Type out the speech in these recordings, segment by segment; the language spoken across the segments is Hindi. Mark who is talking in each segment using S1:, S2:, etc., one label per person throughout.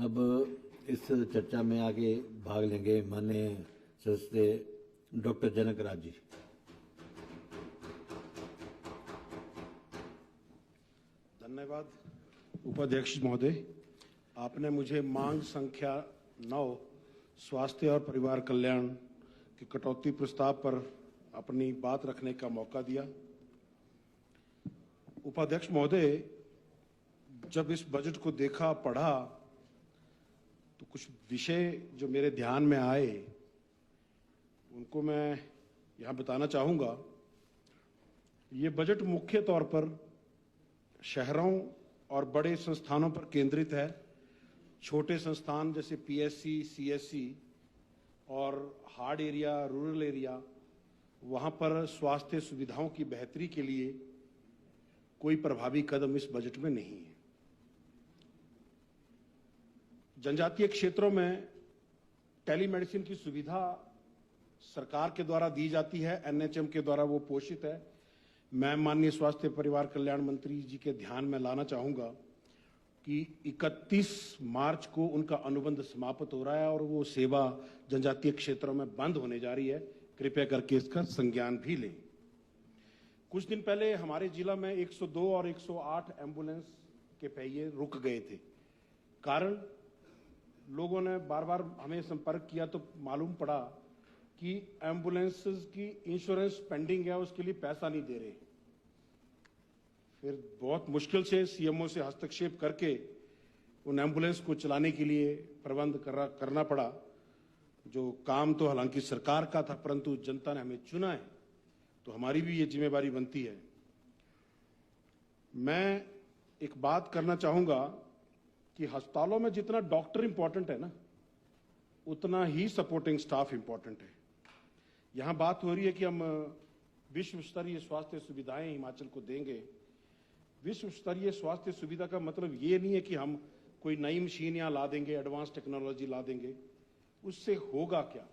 S1: अब इस चर्चा में आगे भाग लेंगे माननीय सदस्य डॉक्टर जनक राज जी।
S2: धन्यवाद उपाध्यक्ष महोदय। आपने मुझे मांग संख्या 9 स्वास्थ्य और परिवार कल्याण के कटौती प्रस्ताव पर अपनी बात रखने का मौका दिया। उपाध्यक्ष महोदय, जब इस बजट को देखा पढ़ा तो कुछ विषय जो मेरे ध्यान में आए उनको मैं यहाँ बताना चाहूँगा। ये बजट मुख्य तौर पर शहरों और बड़े संस्थानों पर केंद्रित है। छोटे संस्थान जैसे पीएससी, सीएससी और हार्ड एरिया, रूरल एरिया, वहाँ पर स्वास्थ्य सुविधाओं की बेहतरी के लिए कोई प्रभावी कदम इस बजट में नहीं है। जनजातीय क्षेत्रों में टेलीमेडिसिन की सुविधा सरकार के द्वारा दी जाती है, एनएचएम के द्वारा वो पोषित है। मैं माननीय स्वास्थ्य परिवार कल्याण मंत्री जी के ध्यान में लाना चाहूँगा कि 31 मार्च को उनका अनुबंध समाप्त हो रहा है और वो सेवा जनजातीय क्षेत्रों में बंद होने जा रही है। कृपया करके इसका संज्ञान भी लें। कुछ दिन पहले हमारे जिला में 102 और 108 एम्बुलेंस के पहिए रुक गए थे। कारण लोगों ने बार बार हमें संपर्क किया तो मालूम पड़ा कि एम्बुलेंस की इंश्योरेंस पेंडिंग है, उसके लिए पैसा नहीं दे रहे। फिर बहुत मुश्किल से सीएमओ से हस्तक्षेप करके उन एम्बुलेंस को चलाने के लिए प्रबंध करना पड़ा। जो काम तो हालांकि सरकार का था, परंतु जनता ने हमें चुना है तो हमारी भी ये जिम्मेवारी बनती है। मैं एक बात करना चाहूंगा कि अस्पतालों में जितना डॉक्टर इंपॉर्टेंट है ना, उतना ही सपोर्टिंग स्टाफ इंपॉर्टेंट है। यहां बात हो रही है कि हम विश्व स्तरीय स्वास्थ्य सुविधाएं हिमाचल को देंगे। विश्व स्तरीय स्वास्थ्य सुविधा का मतलब ये नहीं है कि हम कोई नई मशीन यहां ला देंगे, एडवांस टेक्नोलॉजी ला देंगे। उससे होगा क्या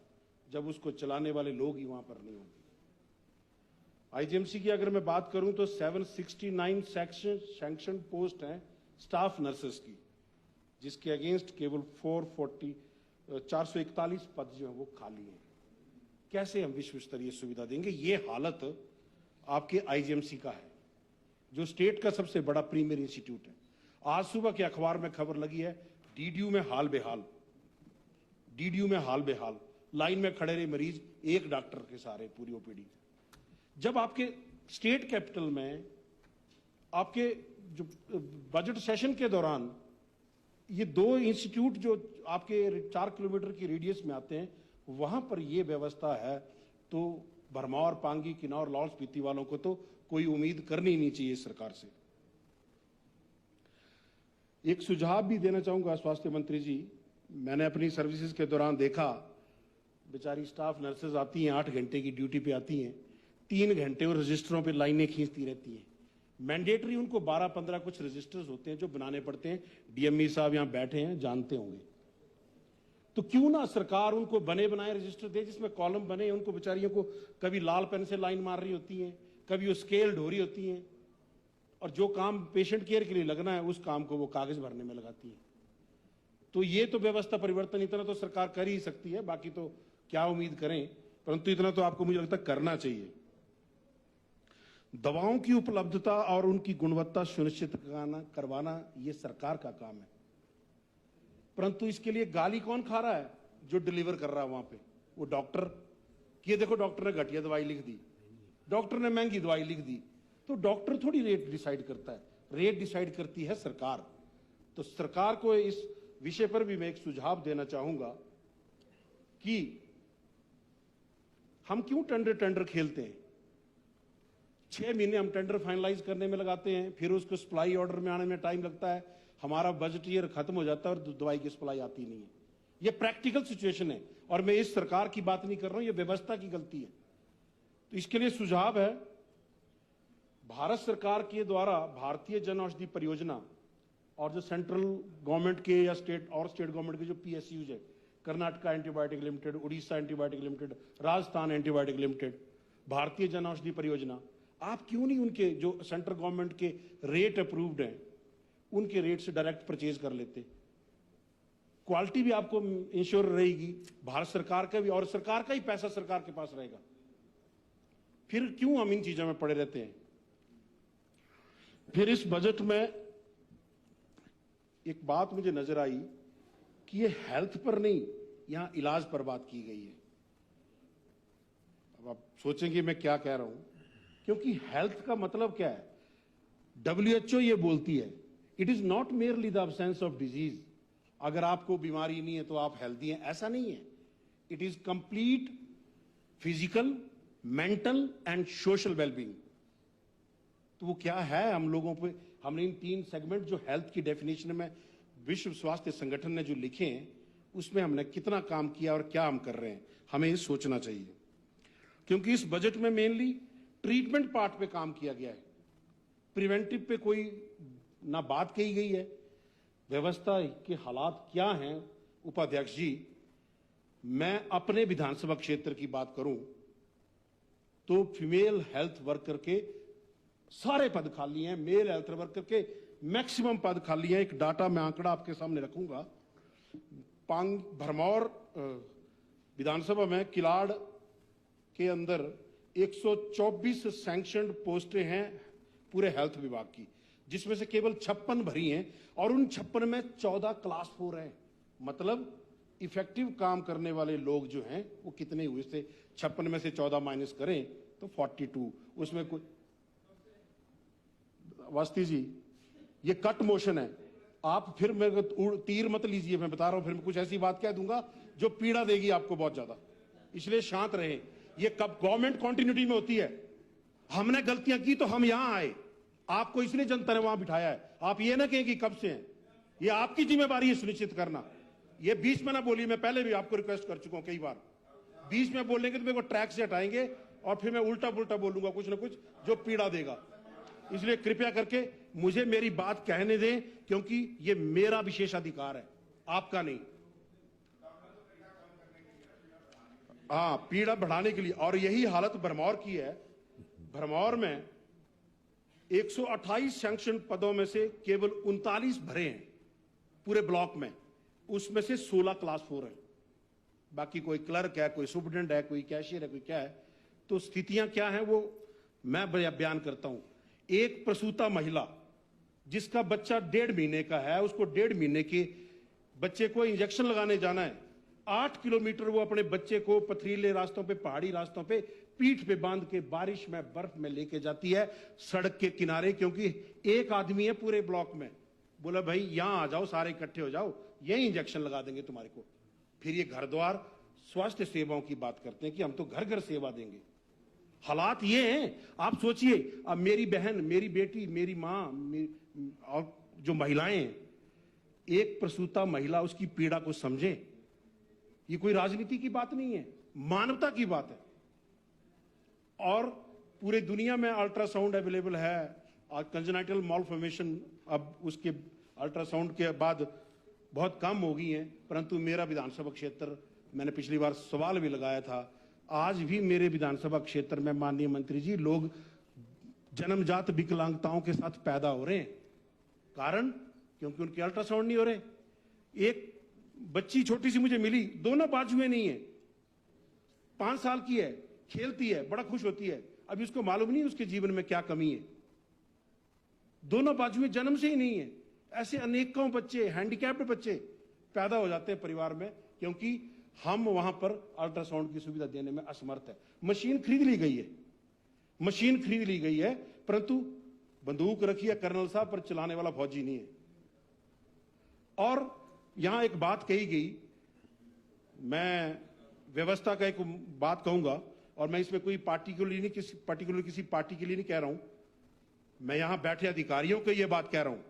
S2: जब उसको चलाने वाले लोग ही वहां पर नहीं होंगे। आईजीएमसी की अगर मैं बात करूं तो 769 सैंक्शन पोस्ट हैं स्टाफ नर्सेस की, जिसके अगेंस्ट केवल 441 पद जो है वो खाली हैं। कैसे हम विश्व स्तरीय सुविधा देंगे? ये हालत आपके आईजीएमसी का है, जो स्टेट का सबसे बड़ा प्रीमियर इंस्टीट्यूट है। आज सुबह के अखबार में खबर लगी है, डीडीयू में हाल बेहाल, डीडीयू में हाल बेहाल, लाइन में खड़े रहे मरीज एक डॉक्टर के सहारे पूरी ओपीडी। जब आपके स्टेट कैपिटल में आपके जो बजट सेशन के दौरान ये 2 इंस्टीट्यूट जो आपके 4 किलोमीटर की रेडियस में आते हैं, वहां पर यह व्यवस्था है, तो भरमौर, पांगी, किन्नौर, लाहौल स्पीति वालों को तो कोई उम्मीद करनी नहीं चाहिए सरकार से। एक सुझाव भी देना चाहूंगा स्वास्थ्य मंत्री जी। मैंने अपनी सर्विसेज के दौरान देखा, बेचारी स्टाफ नर्सेज आती हैं, 8 घंटे की ड्यूटी पे आती हैं, 3 घंटे वो रजिस्टरों पे लाइनें खींचती रहती हैं। मैंडेटरी उनको 12-15 कुछ रजिस्टर्स होते हैं जो बनाने पड़ते हैं। डीएमई साहब यहां बैठे हैं, जानते होंगे। तो क्यों ना सरकार उनको बने बनाए रजिस्टर दे, जिसमें कॉलम बने। उनको बेचारियों को कभी लाल पेन से लाइन मार रही होती हैं, कभी वो स्केल ढो रही होती हैं, और जो काम पेशेंट केयर के लिए लगना है उस काम को वो कागज भरने में लगाती हैं। तो ये तो व्यवस्था परिवर्तन इतना तो सरकार कर ही सकती है, बाकी तो क्या उम्मीद करें, परंतु इतना तो आपको मुझे लगता है करना चाहिए। दवाओं की उपलब्धता और उनकी गुणवत्ता सुनिश्चित करवाना ये सरकार का काम है, परंतु इसके लिए गाली कौन खा रहा है? जो डिलीवर कर रहा है वहां पे, वो डॉक्टर। कि देखो डॉक्टर ने घटिया दवाई लिख दी, डॉक्टर ने महंगी दवाई लिख दी। तो डॉक्टर थोड़ी रेट डिसाइड करता है, रेट डिसाइड करती है सरकार। तो सरकार को इस विषय पर भी मैं एक सुझाव देना चाहूंगा कि हम क्यों टेंडर खेलते हैं। 6 महीने हम टेंडर फाइनलाइज करने में लगाते हैं, फिर उसको सप्लाई ऑर्डर में आने में टाइम लगता है, हमारा बजट ईयर खत्म हो जाता है और दवाई की सप्लाई आती नहीं है। ये प्रैक्टिकल सिचुएशन है, और मैं इस सरकार की बात नहीं कर रहा हूं, ये व्यवस्था की गलती है। तो इसके लिए सुझाव है, भारत सरकार के द्वारा भारतीय जन औषधि परियोजना और जो सेंट्रल गवर्नमेंट के या स्टेट गवर्नमेंट के जो पीएसयूज है, Karnataka antibiotic limited, Orissa antibiotic limited, Rajasthan antibiotic limited, भारतीय जन औषधि परियोजना, आप क्यों नहीं उनके जो सेंट्रल गवर्नमेंट के रेट अप्रूव्ड हैं उनके रेट से डायरेक्ट परचेज कर लेते? क्वालिटी भी आपको इंश्योर रहेगी, भारत सरकार का भी, और सरकार का ही पैसा सरकार के पास रहेगा। फिर क्यों हम इन चीजों में पड़े रहते हैं? फिर इस बजट में एक बात मुझे नजर आई कि ये हेल्थ पर नहीं, यहां इलाज पर बात की गई है। अब आप सोचेंगे मैं क्या कह रहा हूं, क्योंकि हेल्थ का मतलब क्या है? WHO ये बोलती है, it is not merely the absence of disease. अगर आपको बीमारी नहीं है तो आप हेल्दी हैं, ऐसा नहीं है। It is complete physical, mental and social wellbeing. तो वो क्या है हम लोगों पे? हमने इन 3 सेगमेंट जो हेल्थ की डेफिनेशन में विश्व स्वास्थ्य संगठन ने जो लिखे हैं, उसमें हमने कितना काम किया और क्या हम कर रहे हैं, हमें ये सोचना चाहिए। क्योंकि इस बजट में मेनली ट्रीटमेंट पार्ट पे काम किया गया है, प्रिवेंटिव पे कोई ना बात कही गई है। व्यवस्था के हालात क्या हैं उपाध्यक्ष जी? मैं अपने विधानसभा क्षेत्र की बात करूं तो फीमेल हेल्थ वर्कर के सारे पद खाली हैं, मेल हेल्थ वर्कर के मैक्सिमम पद खाली हैं। एक डाटा मैं आंकड़ा आपके सामने रखूंगा। भरमौर विधानसभा में किलाड़ के अंदर 124 सैंक्शनड पोस्टें हैं पूरे हेल्थ विभाग की, जिसमें से केवल 56 भरी हैं, और उन 56 में 14 क्लास 4 हैं। मतलब इफेक्टिव काम करने वाले लोग जो हैं वो कितने हुए? से 56 में से 14 माइनस करें तो 42। उसमें कोई वास्ती जी, ये कट मोशन है। आप फिर मेरे को तीर मत लीजिए, मैं बता रहा हूं, फिर मैं कुछ ऐसी बात कह दूंगा जो पीड़ा देगी आपको बहुत ज्यादा। इसलिए शांत रहे। ये कब गवर्नमेंट कॉन्टिन्यूटी में होती है? हमने गलतियां की तो हम यहां आए, आपको इसलिए जनता ने वहां बिठाया है। आप ये ना कहें कि कब से हैं, ये आपकी जिम्मेवारी है सुनिश्चित करना। ये बीच में ना बोलिए, मैं पहले भी आपको रिक्वेस्ट कर चुका हूं कई बार। बीच में बोलेंगे तो मेरे को ट्रैक से हटाएंगे और फिर मैं उल्टा पुल्टा बोलूंगा कुछ ना कुछ जो पीड़ा देगा। इसलिए कृपया करके मुझे मेरी बात कहने दें, क्योंकि ये मेरा विशेषाधिकार है, आपका नहीं। हाँ, पीड़ा बढ़ाने के लिए। और यही हालत भरमौर की है। भरमौर में 128 सैंक्शन पदों में से केवल 39 भरे हैं पूरे ब्लॉक में, उसमें से 16 क्लास 4 है। बाकी कोई क्लर्क है, कोई सुपरिटेंडेंट है, कोई कैशियर है, कोई क्या है। तो स्थितियां क्या हैं वो मैं बयान करता हूं। एक प्रसूता महिला जिसका बच्चा 1.5 महीने का है, उसको 1.5 महीने के बच्चे को इंजेक्शन लगाने जाना है। 8 किलोमीटर वो अपने बच्चे को पथरीले रास्तों पे, पहाड़ी रास्तों पे पीठ पे बांध के बारिश में, बर्फ में लेके जाती है सड़क के किनारे, क्योंकि एक आदमी है पूरे ब्लॉक में। बोला भाई यहां आ जाओ, सारे इकट्ठे हो जाओ, यही इंजेक्शन लगा देंगे तुम्हारे को। फिर ये घर द्वार स्वास्थ्य सेवाओं की बात करते हैं कि हम तो घर घर सेवा देंगे। हालात ये हैं, आप सोचिए। अब मेरी बहन, मेरी बेटी, मेरी मां और जो महिलाएं हैं, एक प्रसूता महिला उसकी पीड़ा को समझे। ये कोई राजनीति की बात नहीं है, मानवता की बात है। और पूरे दुनिया में अल्ट्रासाउंड अवेलेबल है। और कंजेनाइटल मालफॉर्मेशन अब उसके अल्ट्रासाउंड के बाद बहुत कम हो गई हैं, परंतु मेरा विधानसभा क्षेत्र, मैंने पिछली बार सवाल भी लगाया था, आज भी मेरे विधानसभा क्षेत्र में माननीय मंत्री जी लोग जन्मजात विकलांगताओं के साथ पैदा हो रहे हैं। कारण क्योंकि उनके अल्ट्रासाउंड नहीं हो रहे। एक बच्ची छोटी सी मुझे मिली, दोनों बाजुएं नहीं है, 5 साल की है, खेलती है, बड़ा खुश होती है। अभी उसको मालूम नहीं उसके जीवन में क्या कमी है। दोनों बाजुएं जन्म से ही नहीं है। ऐसे अनेकों बच्चे, हैंडीकैप्ड बच्चे पैदा हो जाते हैं परिवार में, क्योंकि हम वहां पर अल्ट्रासाउंड की सुविधा देने में असमर्थ है। मशीन खरीद ली गई है, मशीन खरीद ली गई है, परंतु बंदूक रखी है कर्नल साहब पर, चलाने वाला फौजी नहीं है। और यहां एक बात कही गई, मैं व्यवस्था का एक बात कहूंगा, और मैं इसमें कोई पार्टिकुलर किसी पार्टी के लिए नहीं कह रहा हूं, मैं यहां बैठे अधिकारियों को यह बात कह रहा हूं।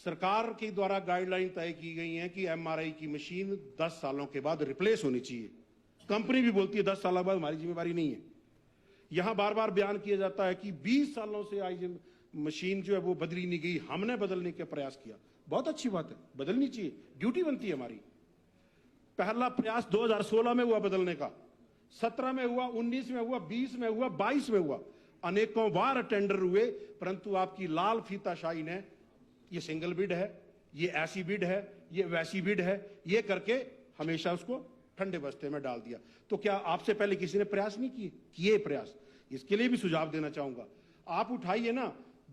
S2: सरकार के द्वारा गाइडलाइन तय की गई है कि एमआरआई की मशीन 10 सालों के बाद रिप्लेस होनी चाहिए। कंपनी भी बोलती है 10 साल बाद हमारी जिम्मेवारी नहीं है। यहां बार बार बयान किया जाता है कि 20 सालों से आई मशीन जो है वो बदली नहीं गई, हमने बदलने का प्रयास किया। बहुत अच्छी बात है, बदलनी चाहिए, ड्यूटी बनती है हमारी। पहला प्रयास 2016 में हुआ बदलने का, 17 में हुआ, 19 में हुआ, 20 में हुआ, 22 में हुआ, अनेकों बार टेंडर हुए, परंतु आपकी लाल फीताशाही ने, ये सिंगल बिड है, ये ऐसी बिड है, ये वैसी बिड है, ये करके हमेशा उसको ठंडे बस्ते में डाल दिया। तो क्या आपसे पहले किसी ने प्रयास नहीं किए प्रयास? इसके लिए भी सुझाव देना चाहूंगा। आप उठाइए ना,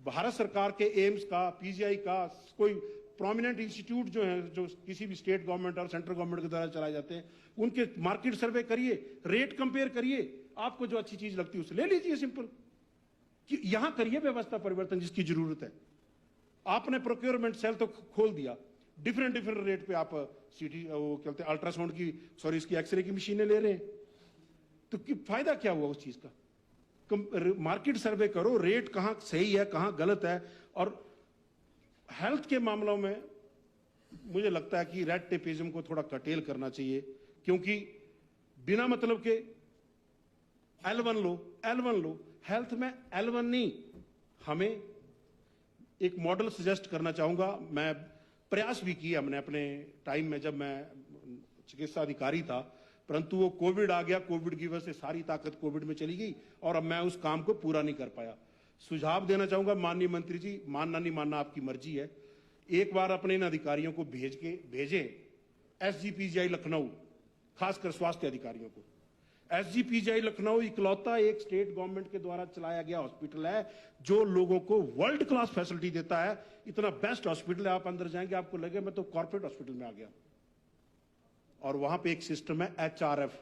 S2: भारत सरकार के एम्स का, पीजीआई का, कोई प्रोमिनेंट इंस्टीट्यूट जो है, जो किसी भी स्टेट गवर्नमेंट और सेंट्रल गवर्नमेंट के द्वारा चलाए जाते हैं, उनके मार्केट सर्वे करिए, रेट कंपेयर करिए, आपको जो अच्छी चीज लगती है उसे ले लीजिए। सिंपल कि यहां करिए व्यवस्था परिवर्तन जिसकी जरूरत है। आपने प्रोक्योरमेंट सेल तो खोल दिया, डिफरेंट डिफरेंट रेट पे आप सीटी वो कहते हैं अल्ट्रासाउंड की, सॉरी इसकी एक्सरे की मशीनें ले रहे हैं, तो फायदा क्या हुआ उस चीज का? मार्केट सर्वे करो, रेट कहां सही है कहां गलत है। और हेल्थ के मामलों में मुझे लगता है कि रेड टेपिज्म को थोड़ा कटेल करना चाहिए, क्योंकि बिना मतलब के L1 लो, हेल्थ में L1 नहीं। हमें एक मॉडल सजेस्ट करना चाहूंगा, मैं प्रयास भी किया हमने अपने टाइम में जब मैं चिकित्सा अधिकारी था, परंतु वो कोविड आ गया, कोविड की वजह से सारी ताकत कोविड में चली गई और अब मैं उस काम को पूरा नहीं कर पाया। सुझाव देना चाहूंगा माननीय मंत्री जी, मानना नहीं मानना आपकी मर्जी है, एक बार अपने इन अधिकारियों को भेजें SGPGI लखनऊ, खासकर स्वास्थ्य अधिकारियों को। SGPGI लखनऊ इकलौता एक स्टेट गवर्नमेंट के द्वारा चलाया गया हॉस्पिटल है जो लोगों को वर्ल्ड क्लास फैसिलिटी देता है। इतना बेस्ट हॉस्पिटल है, आप अंदर जाएंगे आपको लगे मैं तो कॉर्पोरेट हॉस्पिटल में आ गया। और वहां पे एक सिस्टम है HRF,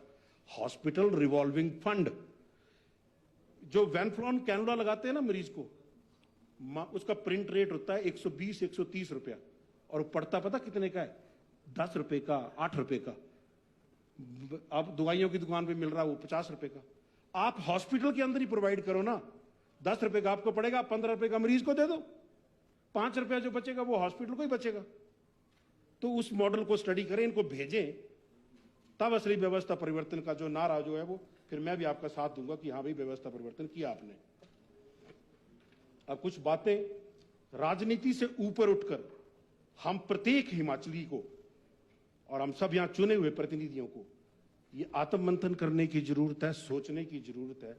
S2: हॉस्पिटल रिवॉल्विंग फंड। जो वैनफ्लॉन कैनुला लगाते हैं ना मरीज को, उसका प्रिंट रेट होता है 120-130 रुपया, और पड़ता पता कितने का है? 10 रुपए का, 8 रुपए का। अब दवाइयों की दुकान पे मिल रहा है वो 50 रुपए का। आप हॉस्पिटल के अंदर ही प्रोवाइड करो ना, 10 रुपए का आपको पड़ेगा, 15 रुपए का मरीज को दे दो, 5 रुपया जो बचेगा वो हॉस्पिटल को ही बचेगा। तो उस मॉडल को स्टडी करें, इनको भेजें, तब असली व्यवस्था परिवर्तन का जो नारा जो है वो, फिर मैं भी आपका साथ दूंगा कि हाँ भाई व्यवस्था परिवर्तन किया आपने। अब कुछ बातें राजनीति से ऊपर उठकर हम प्रत्येक हिमाचली को और हम सब यहां चुने हुए प्रतिनिधियों को ये आत्ममंथन करने की जरूरत है, सोचने की जरूरत है,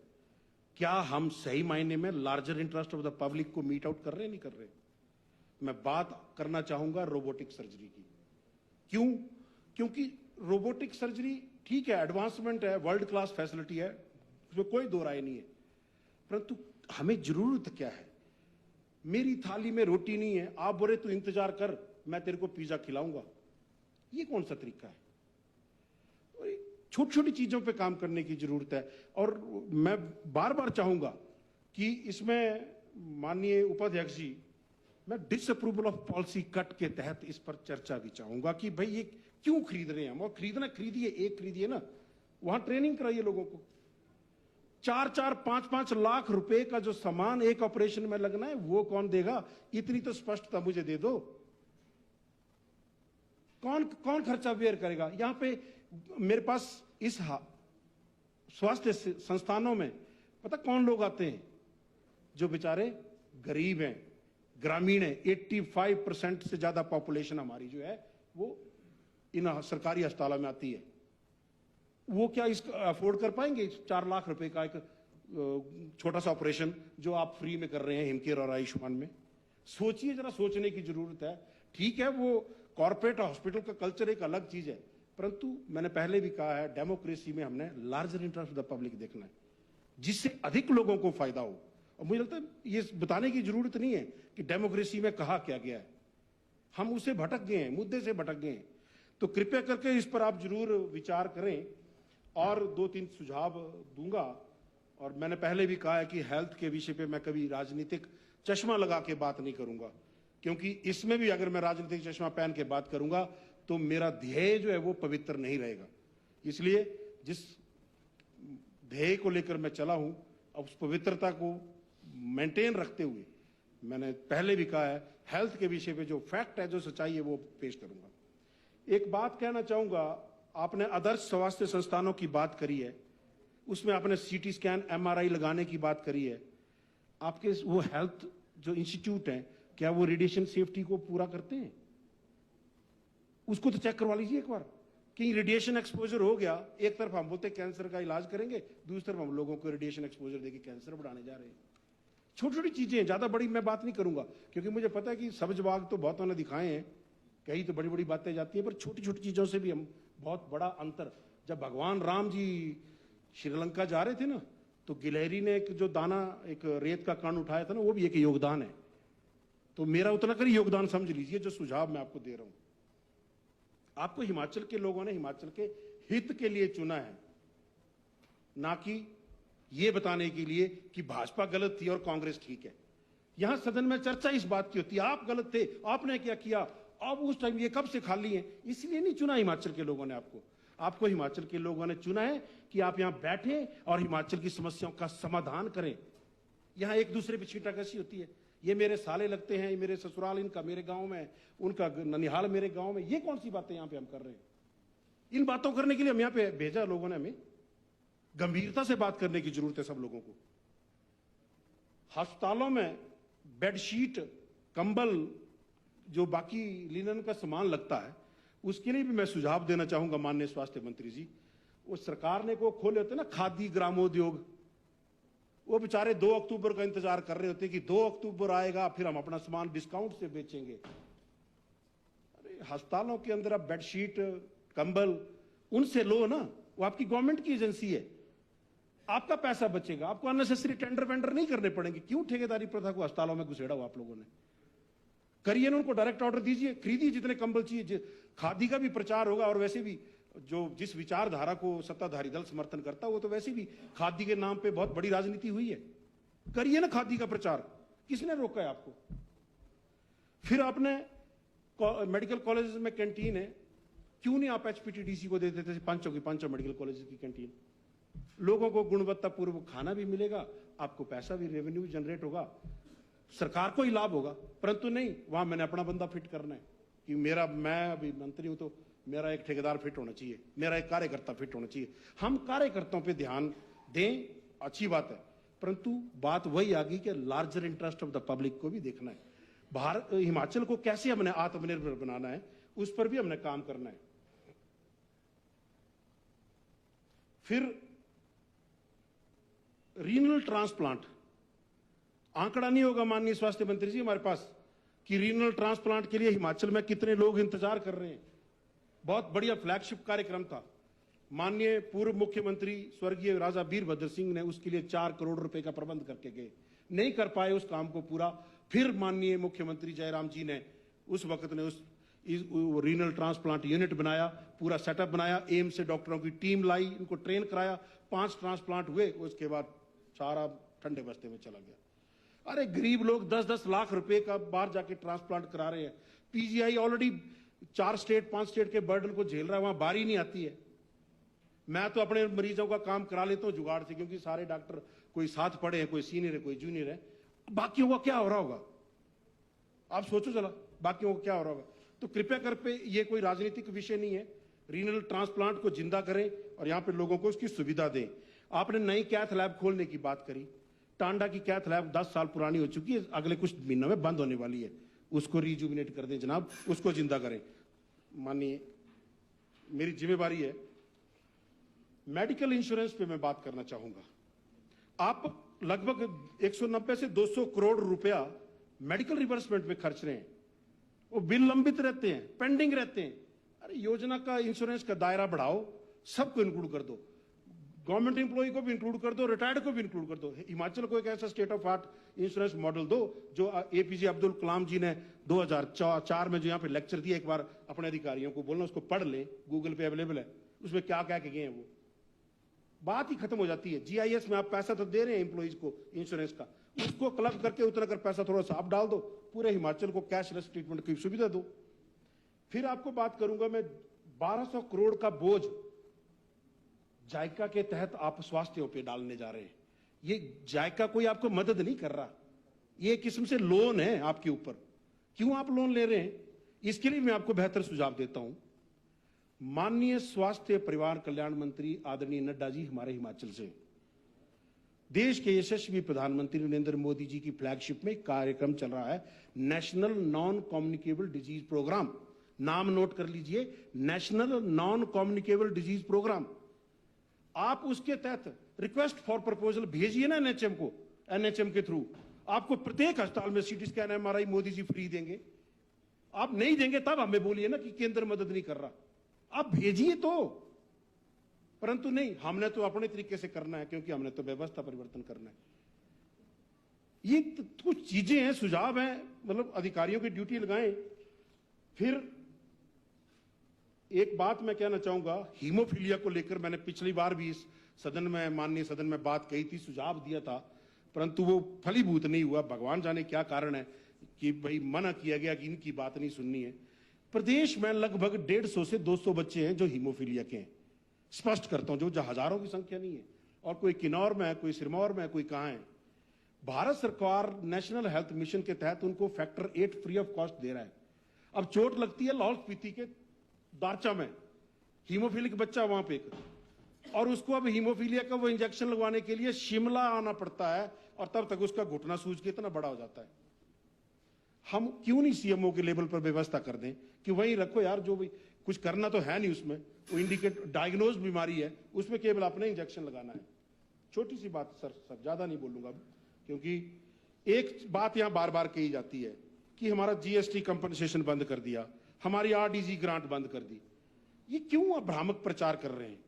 S2: क्या हम सही मायने में larger interest of the public को मीट आउट कर रहे हैं, नहीं कर रहे? मैं बात करना चाहूंगा रोबोटिक सर्जरी की। क्यों? क्योंकि रोबोटिक सर्जरी ठीक है, एडवांसमेंट है, वर्ल्ड क्लास फैसिलिटी है, उसमें कोई दो राय नहीं है, परंतु हमें जरूरत क्या है? मेरी थाली में रोटी नहीं है, आप बोले तू इंतजार कर मैं तेरे को पिज्जा खिलाऊंगा, ये कौन सा तरीका है? छोटी छोटी चीजों पे काम करने की जरूरत है। और मैं बार बार चाहूंगा कि इसमें माननीय उपाध्यक्ष जी, मैं डिसअप्रूवल ऑफ पॉलिसी कट के तहत इस पर चर्चा भी चाहूंगा कि भाई ये क्यों खरीद रहे हैं हम? और खरीदिए, एक खरीदिए ना, वहां ट्रेनिंग कराइए लोगों को। 4-4, 5-5 लाख रुपए का जो सामान एक ऑपरेशन में लगना है वो कौन देगा? इतनी तो स्पष्टता मुझे दे दो। कौन खर्चा बेयर करेगा? यहां पे मेरे पास इस स्वास्थ्य संस्थानों में पता कौन लोग आते हैं? जो बेचारे गरीब हैं, ग्रामीण है। 85% से ज्यादा पॉपुलेशन हमारी जो है वो इन सरकारी अस्पतालों में आती है। वो क्या इसको अफोर्ड कर पाएंगे? 4 लाख रुपए का एक छोटा सा ऑपरेशन जो आप फ्री में कर रहे हैं हिमकेयर और आयुष्मान में? सोचिए जरा, सोचने की जरूरत है। ठीक है, वो कॉर्पोरेट हॉस्पिटल का कल्चर एक अलग चीज है, परंतु मैंने पहले भी कहा है, डेमोक्रेसी में हमने larger interest of the public देखना है, जिससे अधिक लोगों को फायदा हो। और मुझे लगता है ये बताने की जरूरत नहीं है कि डेमोक्रेसी में कहा क्या गया है, हम उससे भटक गए हैं, मुद्दे से भटक गए हैं। तो कृपया करके इस पर आप जरूर विचार करें। और 2-3 सुझाव दूंगा। और मैंने पहले भी कहा है कि हेल्थ के विषय पे मैं कभी राजनीतिक चश्मा लगा के बात नहीं करूंगा, क्योंकि इसमें भी अगर मैं राजनीतिक चश्मा पहन के बात करूंगा तो मेरा ध्येय जो है वो पवित्र नहीं रहेगा। इसलिए जिस ध्येय को लेकर मैं चला हूं, अब उस पवित्रता को मेंटेन रखते हुए मैंने पहले भी कहा है, हेल्थ के विषय पे जो फैक्ट है, जो सच्चाई है, वो पेश करूंगा। एक बात कहना चाहूंगा, आपने आदर्श स्वास्थ्य संस्थानों की बात करी है, उसमें आपने CT स्कैन, MRI लगाने की बात करी है। आपके वो हेल्थ जो इंस्टीट्यूट हैं, क्या वो रेडिएशन सेफ्टी को पूरा करते हैं? उसको तो चेक करवा लीजिए एक बार। कहीं रेडिएशन एक्सपोजर हो गया, एक तरफ हम बोलते कैंसर का इलाज करेंगे, दूसरी तरफ हम लोगों को रेडिएशन एक्सपोजर देके कैंसर बढ़ाने जा रहे हैं। छोटी छोटी चीजें, ज्यादा बड़ी मैं बात नहीं करूंगा, क्योंकि मुझे पता है कि सब जवाब तो बहुतों ने दिखाए हैं, कई तो बड़ी बड़ी बातें जाती हैं, पर छोटी छोटी चीजों से भी हम बहुत बड़ा अंतर। जब भगवान राम जी श्रीलंका जा रहे थे ना, तो गिलहरी ने एक जो दाना, एक रेत का कण उठाया था ना, वो भी एक योगदान है। तो मेरा उतना कर योगदान समझ लीजिए जो सुझाव मैं आपको दे रहा हूं। आपको हिमाचल के लोगों ने हिमाचल के हित के लिए चुना है, ना कि ये बताने के लिए कि भाजपा गलत थी और कांग्रेस ठीक है। यहां सदन में चर्चा इस बात की होती है, आप गलत थे, आपने क्या किया, अब उस टाइम ये कब से खाली है। इसलिए नहीं चुना हिमाचल के लोगों ने आपको। आपको हिमाचल के लोगों ने चुना है कि आप यहां बैठे और हिमाचल की समस्याओं का समाधान करें। यहां एक दूसरे पर छींटाकशी होती है, ये मेरे साले लगते हैं, ये मेरे ससुराल इनका मेरे गांव में, उनका ननिहाल मेरे गांव में। ये कौन सी बातें यहां पे हम कर रहे हैं? इन बातों करने के लिए हम यहां पे भेजा लोगों ने। हमें गंभीरता से बात करने की जरूरत है सब लोगों को। अस्पतालों में बेडशीट, कंबल, जो बाकी लिनन का सामान लगता है, उसके लिए भी मैं सुझाव देना चाहूंगा माननीय स्वास्थ्य मंत्री जी। वो सरकार ने को खोले होते ना खादी ग्रामोद्योग, वो बेचारे 2 अक्टूबर का इंतजार कर रहे होते कि 2 अक्टूबर आएगा फिर हम अपना सामान डिस्काउंट से बेचेंगे। अरे अस्पतालों के अंदर आप बेडशीट, कंबल उनसे लो ना, वो आपकी गवर्नमेंट की एजेंसी है, आपका पैसा बचेगा, आपको अननेसेसरी टेंडर वेंडर नहीं करने पड़ेंगे। क्यों ठेकेदारी प्रथा को अस्पतालों में घुसेड़ा हो आप लोगों ने? करिए ना, उनको डायरेक्ट ऑर्डर दीजिए, खरीदिए जितने कंबल चाहिए। खादी का भी प्रचार होगा, और वैसे भी जो जिस विचारधारा को सत्ताधारी दल समर्थन करता है, वो तो वैसे भी खादी के नाम पे बहुत बड़ी राजनीति हुई है। करिए ना खादी का प्रचार, किसने रोका है आपको? फिर आपने मेडिकल कॉलेज में कैंटीन है, क्यों नहीं आप एचपीटीडीसी को दे देते? पांचों मेडिकल कॉलेज की कैंटीन, लोगों को गुणवत्तापूर्वक खाना भी मिलेगा, आपको पैसा भी, रेवेन्यू भी जनरेट होगा, सरकार को ही लाभ होगा। परंतु नहीं, वहां मैंने अपना बंदा फिट करना है कि मैं अभी मंत्री हूं तो मेरा एक ठेकेदार फिट होना चाहिए, मेरा एक कार्यकर्ता फिट होना चाहिए। हम कार्यकर्ताओं पे ध्यान दें, अच्छी बात है, परंतु बात वही आ गई कि larger interest of the public को भी देखना है। हिमाचल को कैसे हमने आत्मनिर्भर बनाना है, उस पर भी हमने काम करना है। फिर रीनल ट्रांसप्लांट, आंकड़ा नहीं होगा माननीय स्वास्थ्य मंत्री जी हमारे पास कि रीनल ट्रांसप्लांट के लिए हिमाचल में कितने लोग इंतजार कर रहे हैं। बहुत बढ़िया फ्लैगशिप कार्यक्रम था, माननीय पूर्व मुख्यमंत्री स्वर्गीय राजा वीरभद्र सिंह ने उसके लिए 4 करोड़ रुपए का प्रबंध करके गए, नहीं कर पाए उस काम को पूरा। फिर माननीय मुख्यमंत्री जयराम जी ने उस वक्त ने उस रीनल ट्रांसप्लांट यूनिट बनाया, पूरा सेटअप बनाया, एम्स से डॉक्टरों की टीम लाई, इनको ट्रेन कराया, 5 ट्रांसप्लांट हुए, उसके बाद सारा ठंडे बस्ते में चला गया। अरे गरीब लोग 10-10 लाख रुपए का बाहर जाके ट्रांसप्लांट करा रहे हैं। पीजीआई ऑलरेडी 4 स्टेट 5 स्टेट के बर्डन को झेल रहा है, वहां बारी नहीं आती है। मैं तो अपने मरीजों का काम करा लेता हूं जुगाड़ से, क्योंकि सारे डॉक्टर कोई साथ पढ़े हैं, कोई सीनियर है, कोई जूनियर है। बाकियों का क्या हो रहा होगा, आप सोचो जरा, बाकियों को क्या हो रहा होगा। तो कृपया करके ये कोई राजनीतिक विषय नहीं है, रीनल ट्रांसप्लांट को जिंदा करें और यहां पे लोगों को उसकी सुविधा दें। आपने नई कैथ लैब खोलने की बात करी, टांडा की कैथ लैब 10 साल पुरानी हो चुकी है, अगले कुछ महीनों में बंद होने वाली है, उसको रिजुविनेट कर दें जनाब, उसको जिंदा करें। मानिए मेरी जिम्मेवारी है। मेडिकल इंश्योरेंस पे मैं बात करना चाहूंगा। आप लगभग 190 से 200 करोड़ रुपया मेडिकल रिवर्समेंट में खर्च रहे हैं, वो बिल लंबित रहते हैं, पेंडिंग रहते हैं। अरे योजना का इंश्योरेंस का दायरा बढ़ाओ, सबको इंक्लूड कर दो, गवर्नमेंट एम्प्लॉय को भी इंक्लूड कर दो, रिटायर्ड को भी इंक्लूड कर दो। हिमाचल को एक ऐसा state of art insurance model दो जो एपीजे अब्दुल कलाम जी ने 2004 में जो यहाँ पे लेक्चर दिया, एक बार अपने अधिकारियों को बोलना उसको पढ़ लें, गूगल पे अवेलेबल है, उसमें क्या क्या गए हैं वो बात ही खत्म हो जाती है। जीआईएस में आप पैसा तो दे रहे हैं एम्प्लॉइज को इंश्योरेंस का, उसको कलेक्ट करके उतना कर पैसा थोड़ा सा आप डाल दो, पूरे हिमाचल को कैशलेस ट्रीटमेंट की सुविधा दो। फिर आपको बात करूंगा मैं, 1200 करोड़ का बोझ जायका के तहत आप स्वास्थ्य पे डालने जा रहे हैं। ये जायका कोई आपको मदद नहीं कर रहा, ये एक किस्म से लोन है आपके ऊपर। क्यों आप लोन ले रहे हैं, इसके लिए मैं आपको बेहतर सुझाव देता हूं। माननीय स्वास्थ्य परिवार कल्याण मंत्री आदरणीय नड्डा जी हमारे हिमाचल से, देश के यशस्वी प्रधानमंत्री नरेंद्र मोदी जी की फ्लैगशिप में कार्यक्रम चल रहा है, national non communicable disease programme. नाम नोट कर लीजिए, national non communicable disease programme. आप उसके तहत रिक्वेस्ट फॉर प्रपोजल भेजिए ना एनएचएम को, एनएचएम के थ्रू आपको प्रत्येक अस्पताल में CT scan MRI Modi ji free देंगे। आप नहीं देंगे तब हमें बोलिए ना कि केंद्र मदद नहीं कर रहा, आप भेजिए तो। परंतु नहीं, हमने तो अपने तरीके से करना है, क्योंकि हमने तो व्यवस्था परिवर्तन करना है। ये कुछ चीजें हैं, सुझाव हैं, मतलब अधिकारियों की ड्यूटी लगाएं। फिर एक बात मैं कहना चाहूंगा, हीमोफीलिया को लेकर मैंने पिछली बार भी इस सदन में, माननीय सदन में बात कही थी, सुझाव दिया था, परंतु वो फलीभूत नहीं हुआ। भगवान जाने क्या कारण है कि भाई मना किया गया कि इनकी बात नहीं सुननी है। प्रदेश में लगभग 150 से 200 बच्चे हैं जो हीमोफीलिया के हैं। स्पष्ट करता हूं, जो हजारों की संख्या नहीं है। और कोई किन्नौर में है, कोई सिरमौर में है, कोई कहां है। भारत सरकार नेशनल हेल्थ मिशन के तहत उनको फैक्टर 8 फ्री ऑफ कॉस्ट दे रहा है। अब चोट लगती है लाहौल स्पीति के दारचा में, हीमोफीलिक बच्चा वहां पे, और उसको अब हीमोफीलिया का वो इंजेक्शन लगवाने के लिए शिमला आना पड़ता है, और तब तक उसका घुटना सूज के इतना बड़ा हो जाता है। हम क्यों नहीं सीएमओ के लेवल पर व्यवस्था कर दें कि वहीं रखो यार, जो भी कुछ करना तो है नहीं उसमें, वो इंडिकेट डायग्नोज बीमारी है, उसमें केवल अपने इंजेक्शन लगाना है। छोटी सी बात सर ज्यादा नहीं बोलूंगा अब, क्योंकि एक बात यहां बार बार कही जाती है कि हमारा जीएसटी कंपनसेशन बंद कर दिया, हमारी आरडीजी ग्रांट बंद कर दी। ये क्यों आप भ्रामक प्रचार कर रहे हैं?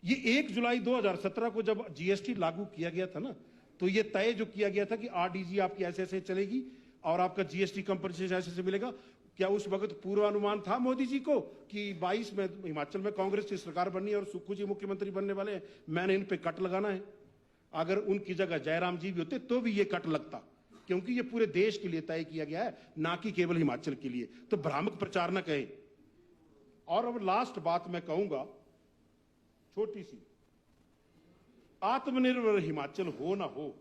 S2: ये 1 जुलाई 2017 को जब जीएसटी लागू किया गया था ना, तो ये तय जो किया गया था कि आरडीजी आपकी ऐसे ऐसे चलेगी और आपका जीएसटी कंपनसेशन ऐसे ऐसे मिलेगा। क्या उस वक्त पूर्वानुमान था मोदी जी को कि 22 में हिमाचल में कांग्रेस की सरकार बननी है और सुक्खू जी मुख्यमंत्री बनने वाले हैं, मैंने इन पे कट लगाना है? अगर उनकी जगह जयराम जी भी होते तो भी ये कट लगता, क्योंकि ये पूरे देश के लिए तय किया गया है, ना कि केवल हिमाचल के लिए। तो भ्रामक प्रचार न कहें। और अब लास्ट बात मैं कहूंगा, छोटी सी, आत्मनिर्भर हिमाचल हो ना हो,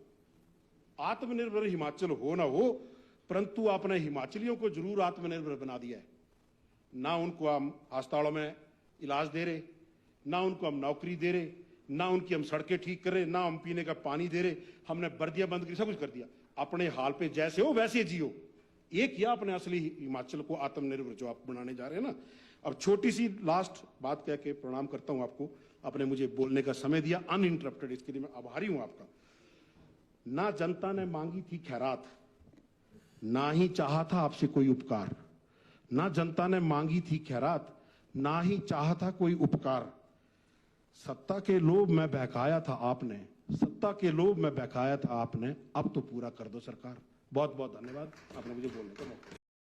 S2: आत्मनिर्भर हिमाचल हो ना हो, परंतु आपने हिमाचलियों को जरूर आत्मनिर्भर बना दिया है। ना उनको हम अस्पतालों में इलाज दे रहे, ना उनको हम नौकरी दे रहे, ना उनकी हम सड़कें ठीक कर रहे, ना हम पीने का पानी दे रहे, हमने वर्दियां बंद की, सब कुछ कर दिया। अपने हाल पे जैसे हो वैसे जियो। ये किया अपने असली हिमाचल को आत्मनिर्भर जो आप बनाने जा रहे हैं ना। अब छोटी सी लास्ट बात कह के प्रणाम करता हूं आपको, आपने मुझे बोलने का समय दिया अनइंटरप्टेड, इसके लिए मैं आभारी हूं आपका। ना जनता ने मांगी थी खैरात, ना ही चाहा था आपसे कोई उपकार। ना जनता ने मांगी थी खैरात, ना ही चाहा था कोई उपकार। सत्ता के लोभ में बहकाया था आपने, सत्ता के लोभ में बहकाया था आपने, अब तो पूरा कर दो सरकार। बहुत बहुत धन्यवाद, आपने मुझे बोलने का मौका दिया।